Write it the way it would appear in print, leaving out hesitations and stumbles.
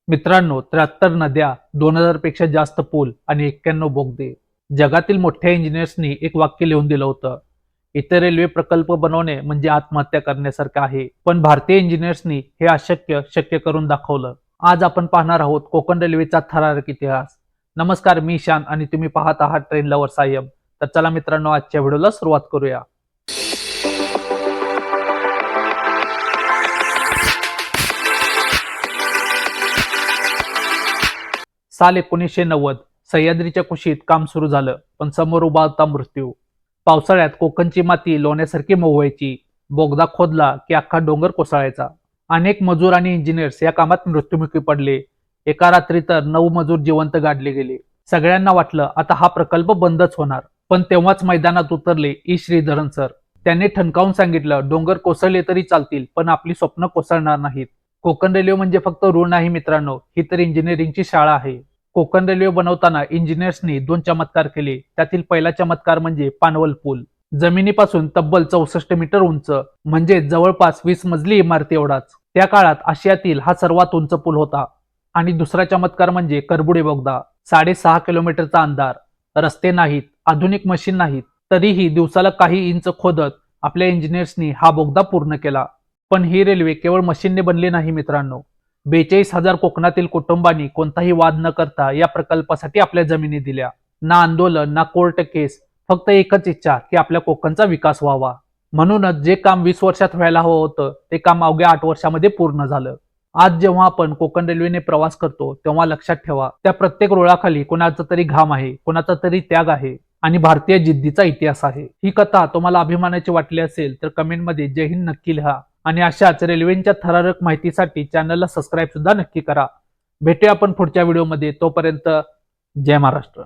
मित्रांनो, 73 नद्या, 2000 पेक्षा जास्त पूल आणि 91 बोगदे. जगातील मोठ्या इंजिनियर्सनी एक वाक्य लिहून दिलं होतं. इतर रेल्वे प्रकल्प बनवणे म्हणजे आत्महत्या करण्यासारखं आहे. पण भारतीय इंजिनियर्सनी हे अशक्य शक्य करून दाखवलं. आज आपण पाहणार आहोत कोकण रेल्वेचा थरारक इतिहास. नमस्कार, मी ईशान आणि तुम्ही पाहत आहात ट्रेन लवर सायम. तर चला मित्रांनो, आजच्या व्हिडिओला सुरुवात करूया. साल 1990 सह्याद्रीच्या कुशीत काम सुरू झालं, पण समोर उभा होता मृत्यू. पावसाळ्यात कोकणची माती लोण्यासारखी मऊ व्हायची. बोगदा खोदला की अख्खा डोंगर कोसळायचा. अनेक मजूर आणि इंजिनियर्स या कामात मृत्युमुखी पडले. एका रात्री तर 9 मजूर जिवंत गाडले गेले. सगळ्यांना वाटलं आता हा प्रकल्प बंदच होणार. पण तेव्हाच मैदानात उतरले ई श्रीधरन सर. त्यांनी ठणकावून सांगितलं, डोंगर कोसळले तरी चालतील, पण आपली स्वप्न कोसळणार नाहीत. कोकण रेल्वे म्हणजे फक्त रूळ नाही मित्रांनो, ही तर इंजिनिअरिंगची शाळा आहे. कोकण रेल्वे बनवताना इंजिनियर्सनी 2 चमत्कार केले. त्यातील पहिला चमत्कार म्हणजे पानवल पूल. जमिनीपासून तब्बल 64 मीटर उंच, म्हणजे जवळपास 20 मजली इमारती एवढाच. त्या काळात आशियातील हा सर्वात उंच पूल होता. आणि दुसरा चमत्कार म्हणजे करबुडे बोगदा. 6.5 किलोमीटरचा अंधार, रस्ते नाहीत, आधुनिक मशीन नाहीत, तरीही दिवसाला काही इंच खोदत आपल्या इंजिनियर्सनी हा बोगदा पूर्ण केला. पण ही रेल्वे केवळ मशीनने बनली नाही मित्रांनो. 42,000 कोकणातील कुटुंबांनी कोणताही वाद न करता या प्रकल्पासाठी आपल्या जमिनी दिल्या. ना आंदोलन, ना कोर्ट केस, फक्त एकच इच्छा की आपल्या कोकणचा विकास व्हावा. म्हणूनच जे काम 20 वर्षात व्हायला हवं होतं, ते काम अवघ्या 8 वर्षामध्ये पूर्ण झालं. आज जेव्हा आपण कोकण रेल्वेने प्रवास करतो, तेव्हा लक्षात ठेवा, त्या प्रत्येक रुळाखाली कोणाचा तरी घाम आहे, कोणाचा तरी त्याग आहे आणि भारतीय जिद्दीचा इतिहास आहे. ही कथा तुम्हाला अभिमानाची वाटली असेल तर कमेंटमध्ये जय हिंद नक्की लिहा. आणि अशाच रेल्वेच्या थरारक माहितीसाठी चॅनलला सबस्क्राईब सुद्धा नक्की करा. भेटूया आपण पुढच्या व्हिडिओमध्ये. तोपर्यंत जय महाराष्ट्र.